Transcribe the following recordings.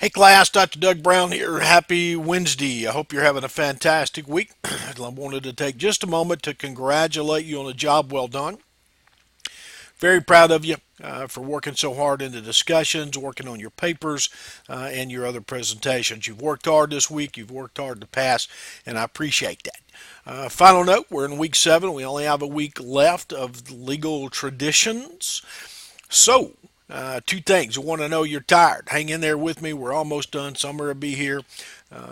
Hey class, Dr. Doug Brown here. Happy Wednesday. I hope you're having a fantastic week. I wanted to take just a moment to congratulate you on a job well done. Very proud of you for working so hard in the discussions, working on your papers, and your other presentations. You've worked hard this week, you've worked hard to pass, and I appreciate that. Final note, we're in week 7. We only have a week left of legal traditions. So, two things. I want to know you're tired. Hang in there with me. We're almost done. Summer will be here.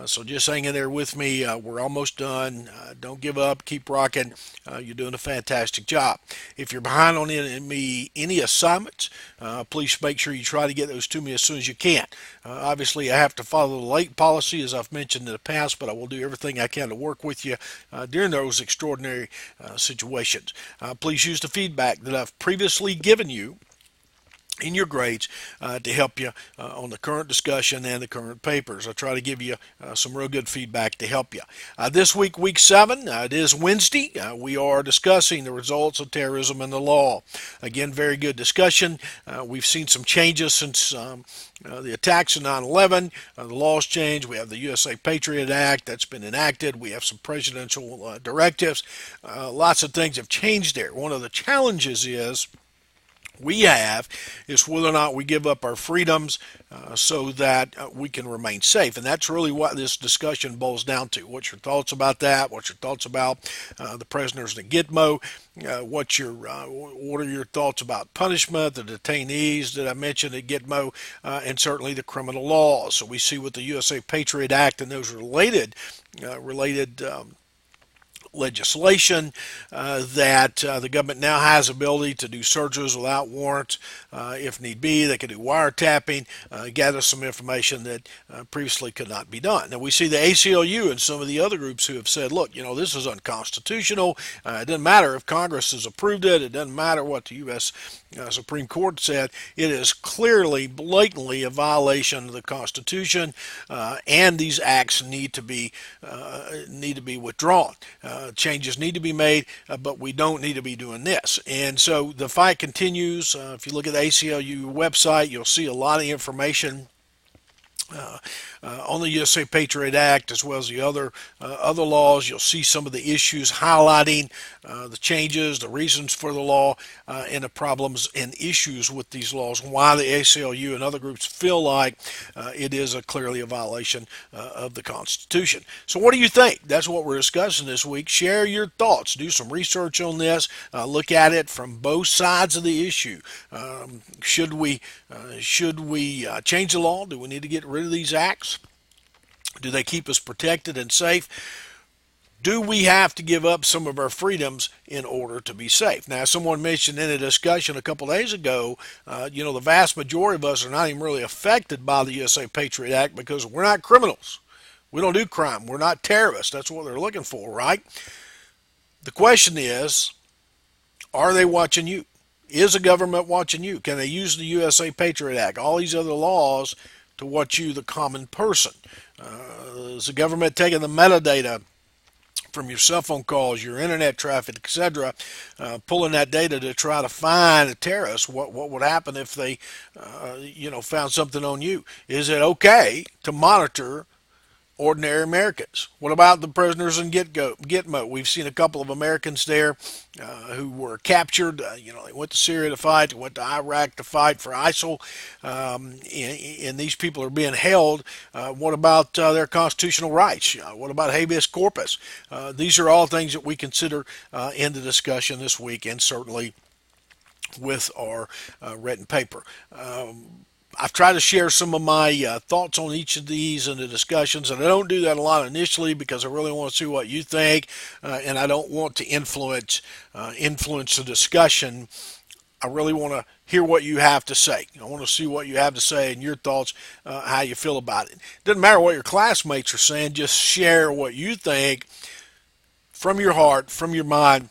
So just hang in there with me. We're almost done. Don't give up. Keep rocking. You're doing a fantastic job. If you're behind on any assignments, please make sure you try to get those to me as soon as you can. Obviously, I have to follow the late policy as I've mentioned in the past, but I will do everything I can to work with you during those extraordinary situations. Please use the feedback that I've previously given you in your grades to help you on the current discussion and the current papers. I try to give you some real good feedback to help you. This week, week 7, it is Wednesday. We are discussing the results of terrorism and the law. Again, very good discussion. We've seen some changes since the attacks of 9/11. The laws changed. We have the USA Patriot Act that's been enacted. We have some presidential directives. Lots of things have changed there. One of the challenges we have is whether or not we give up our freedoms so that we can remain safe. And that's really what this discussion boils down to. What's your thoughts about that? What's your thoughts about the prisoners in Gitmo? What are your thoughts about punishment, the detainees that I mentioned at Gitmo, and certainly the criminal laws? So we see with the USA Patriot Act and those related legislation that the government now has ability to do searches without warrants if need be. They can do wiretapping, gather some information that previously could not be done. Now we see the ACLU and some of the other groups who have said, look, this is unconstitutional. It doesn't matter if Congress has approved it. It doesn't matter what the U.S. Supreme Court said. It is clearly, blatantly a violation of the Constitution, and these acts need to be withdrawn. Changes need to be made, but we don't need to be doing this. And so the fight continues. If you look at the ACLU website, you'll see a lot of information on the USA Patriot Act as well as the other laws. You'll see some of the issues highlighting the changes, the reasons for the law, and the problems and issues with these laws, why the ACLU and other groups feel like it is clearly a violation of the Constitution. So what do you think? That's what we're discussing this week. Share your thoughts. Do some research on this. Look at it from both sides of the issue. Should we change the law? Do we need to get rid of these acts? Do they keep us protected and safe? Do we have to give up some of our freedoms in order to be safe? Now, someone mentioned in a discussion a couple days ago, the vast majority of us are not even really affected by the USA Patriot Act because we're not criminals. We don't do crime. We're not terrorists. That's what they're looking for, right? The question is, are they watching you? Is the government watching you? Can they use the USA Patriot Act, all these other laws, to watch you, the common person? Is the government taking the metadata from your cell phone calls, your internet traffic, etc., pulling that data to try to find a terrorist? What would happen if they, found something on you? Is it okay to monitor ordinary Americans? What about the prisoners in Gitmo? We've seen a couple of Americans there who were captured. They went to Syria to fight, they went to Iraq to fight for ISIL, and these people are being held. What about their constitutional rights? What about habeas corpus? These are all things that we consider in the discussion this week, and certainly with our written paper. I've tried to share some of my thoughts on each of these in the discussions, and I don't do that a lot initially because I really want to see what you think, and I don't want to influence the discussion. I really want to hear what you have to say. I want to see what you have to say and your thoughts, how you feel about it. Doesn't matter what your classmates are saying, just share what you think from your heart, from your mind,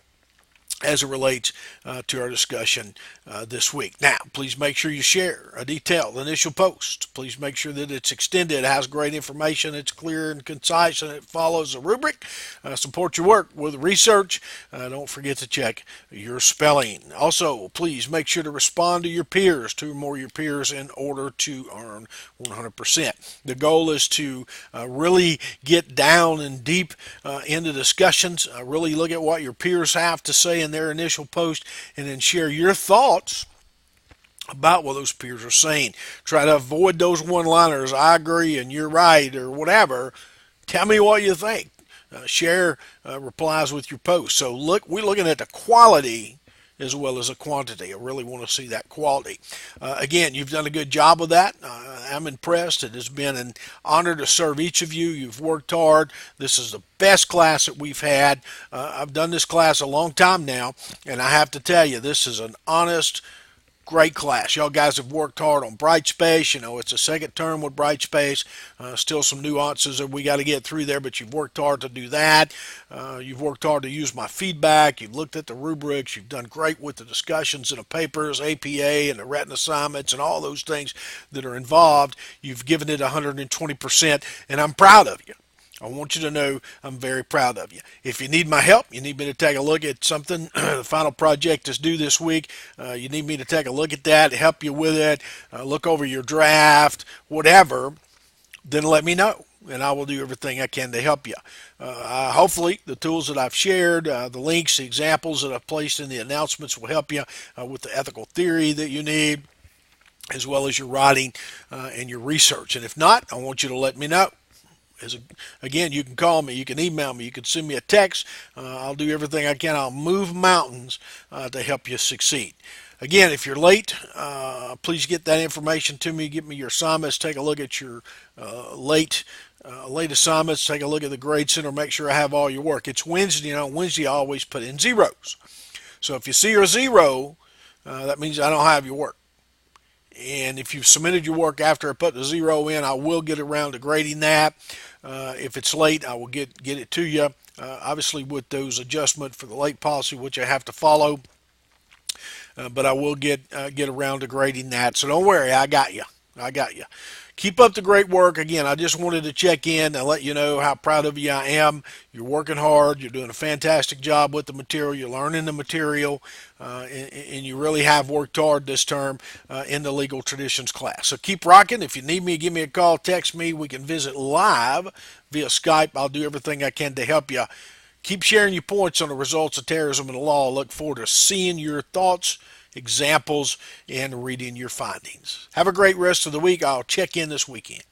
as it relates to our discussion this week. Now, please make sure you share a detailed initial post. Please make sure that it's extended, it has great information, it's clear and concise, and it follows a rubric. Support your work with research. Don't forget to check your spelling. Also, please make sure to respond to your peers, two or more of your peers, in order to earn 100%. The goal is to really get down and deep into discussions, really look at what your peers have to say in their initial post, and then share your thoughts about what those peers are saying. Try to avoid those one-liners, I agree and you're right, or whatever. Tell me what you think. Share replies with your post. So we're looking at the quality as well as the quantity. I really want to see that quality. Again, you've done a good job of that. I'm impressed. It has been an honor to serve each of you. You've worked hard. This is the best class that we've had. I've done this class a long time now, and I have to tell you, this is an honest, great class. Y'all guys have worked hard on Brightspace. You know, it's a second term with Brightspace. Still some nuances that we got to get through there, but you've worked hard to do that. You've worked hard to use my feedback. You've looked at the rubrics. You've done great with the discussions in the papers, APA, and the written assignments, and all those things that are involved. You've given it 120%, and I'm proud of you. I want you to know I'm very proud of you. If you need my help, you need me to take a look at something, the final project is due this week, you need me to take a look at that, help you with it, look over your draft, whatever, then let me know, and I will do everything I can to help you. Hopefully, the tools that I've shared, the links, the examples that I've placed in the announcements will help you with the ethical theory that you need, as well as your writing and your research. And if not, I want you to let me know. Again, you can call me, you can email me, you can send me a text. I'll do everything I can. I'll move mountains to help you succeed. Again, if you're late, please get that information to me. Get me your assignments. Take a look at your late assignments. Take a look at the grade center. Make sure I have all your work. It's Wednesday, and on Wednesday I always put in zeros. So if you see a zero, that means I don't have your work. And if you've submitted your work after I put the zero in, I will get around to grading that. If it's late, I will get it to you. Obviously, with those adjustments for the late policy, which I have to follow, but I will get around to grading that. So don't worry, I got you. I got you. Keep up the great work. Again, I just wanted to check in and let you know how proud of you I am. You're working hard. You're doing a fantastic job with the material. You're learning the material, and you really have worked hard this term in the legal traditions class. So keep rocking. If you need me, give me a call, text me. We can visit live via Skype. I'll do everything I can to help you. Keep sharing your points on the results of terrorism and the law. I look forward to seeing your thoughts, examples, and reading your findings. Have a great rest of the week. I'll check in this weekend.